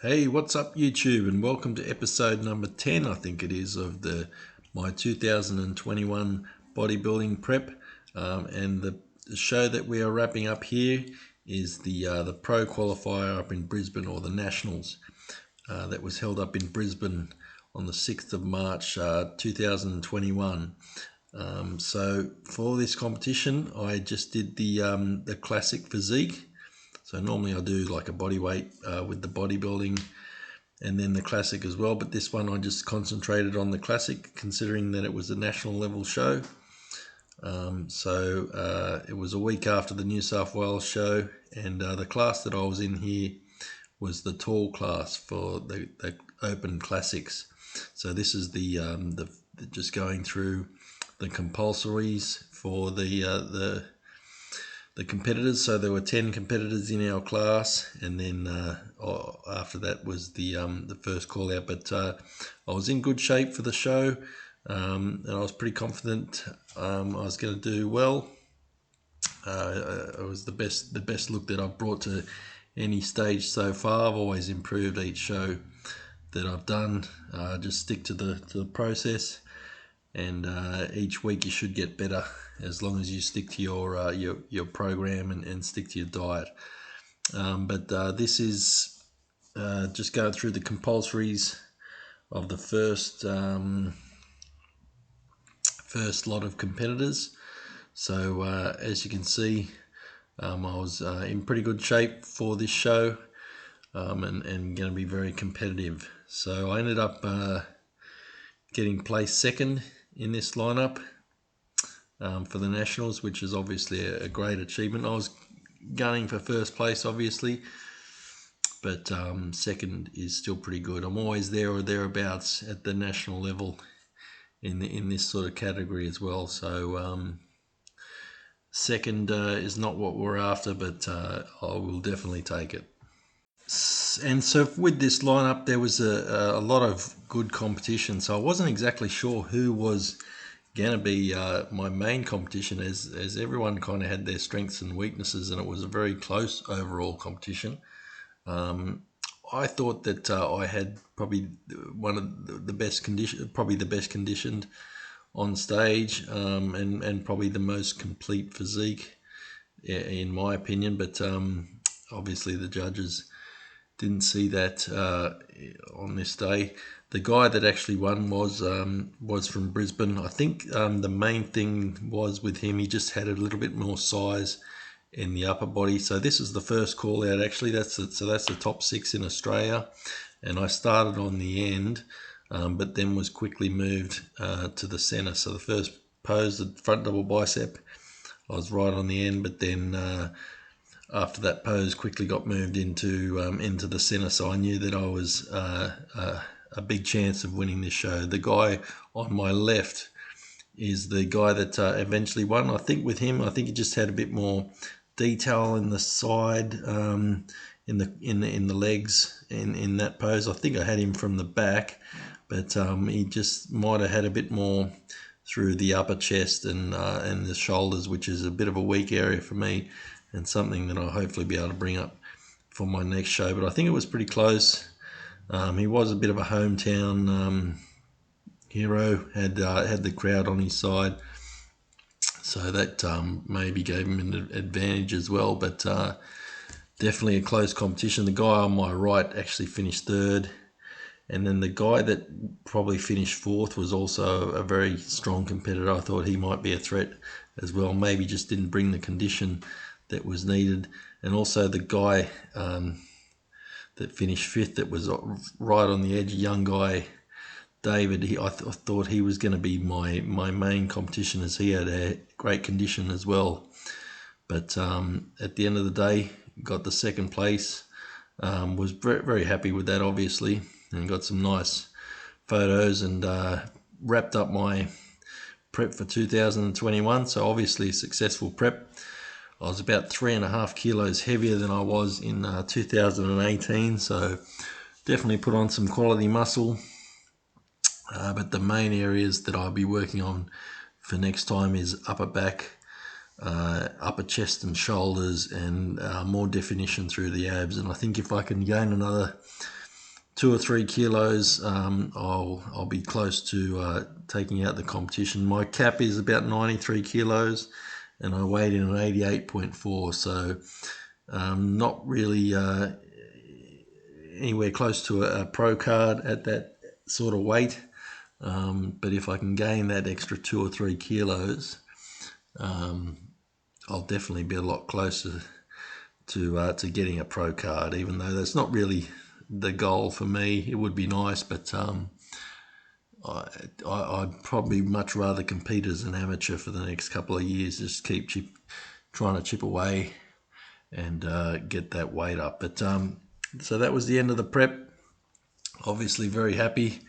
Hey, what's up YouTube, and welcome to episode number 10, I think it is, of my 2021 bodybuilding prep. And the show that we are wrapping up here is the Pro Qualifier up in Brisbane, or the Nationals, that was held up in Brisbane on the 6th of March 2021. So for this competition, I just did the classic physique. So normally I do like a body weight with the bodybuilding and then the classic as well. But this one I just concentrated on the classic, considering that it was a national level show. It was a week after the New South Wales show, and the class that I was in here was the tall class for the open classics. So this is the just going through the compulsories for the competitors. So there were 10 competitors in our class, and then after that was the first call out. But I was in good shape for the show, and I was pretty confident I was going to do well. It was the best look that I've brought to any stage so far. I've always improved each show that I've done. Just stick to the process, and each week you should get better as long as you stick to your program and stick to your diet. But this is just going through the compulsories of the first lot of competitors. So as you can see, I was in pretty good shape for this show, and going to be very competitive. So I ended up getting placed second in this lineup for the Nationals, which is obviously a great achievement. I was gunning for first place, obviously, but second is still pretty good. I'm always there or thereabouts at the national level in this sort of category as well. So second is not what we're after, but I will definitely take it. And so with this lineup, there was a lot of good competition. So I wasn't exactly sure who was going to be my main competition, as everyone kind of had their strengths and weaknesses, and it was a very close overall competition. I thought that I had probably one of the best condition, probably the best conditioned on stage, and probably the most complete physique, in my opinion. But obviously the judges didn't see that on this day. The guy that actually won was from Brisbane. I think the main thing was with him, he just had a little bit more size in the upper body. So this is the first call out, actually. That's the top 6 in Australia, and I started on the end, but then was quickly moved to the centre. So the first pose, the front double bicep, I was right on the end, but then after that pose quickly got moved into the centre. So I knew that I was a big chance of winning this show. The guy on my left is the guy that eventually won. I think with him, he just had a bit more detail in the side, in the legs in that pose. I think I had him from the back, but he just might have had a bit more through the upper chest and the shoulders, which is a bit of a weak area for me, and something that I'll hopefully be able to bring up for my next show. But I think it was pretty close. He was a bit of a hometown hero, had the crowd on his side, so that maybe gave him an advantage as well. But definitely a close competition. The guy on my right actually finished third, and then the guy that probably finished fourth was also a very strong competitor. I thought he might be a threat as well, maybe just didn't bring the condition that was needed. And also the guy that finished fifth, that was right on the edge, a young guy, David, I thought he was going to be my main competition, as he had a great condition as well. But at the end of the day, got the second place. Was very, very happy with that, obviously, and got some nice photos, and wrapped up my prep for 2021. So obviously a successful prep. I was about 3.5 kilos heavier than I was in 2018, so definitely put on some quality muscle. But the main areas that I'll be working on for next time is upper back, upper chest and shoulders, and more definition through the abs. And I think if I can gain another 2 or 3 kilos, I'll be close to taking out the competition. My cap is about 93 kilos, and I weighed in at 88.4, so not really anywhere close to a pro card at that sort of weight. But if I can gain that extra 2 or 3 kilos, I'll definitely be a lot closer to getting a pro card, even though that's not really the goal for me. It would be nice, but I'd probably much rather compete as an amateur for the next couple of years, just keep trying to chip away and get that weight up. But so that was the end of the prep. Obviously very happy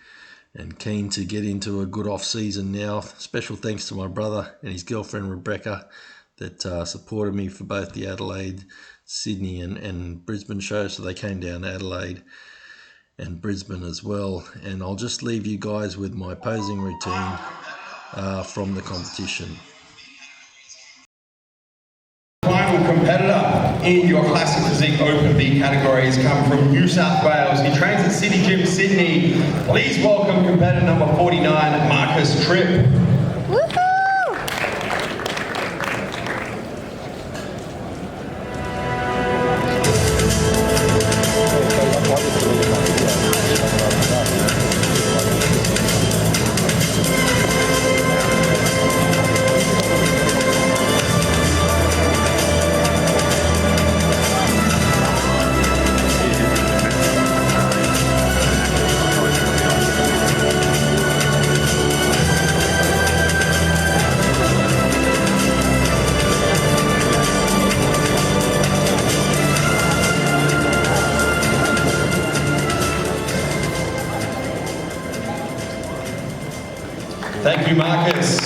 and keen to get into a good off season now. Special thanks to my brother and his girlfriend Rebecca that supported me for both the Adelaide, Sydney and Brisbane shows. So they came down to Adelaide and Brisbane as well. And I'll just leave you guys with my posing routine from the competition. Final competitor in your Classic Physique Open B category has come from New South Wales. He trains at City Gym, Sydney. Please welcome competitor number 49, Marcus Tripp. Thank you, Marcus.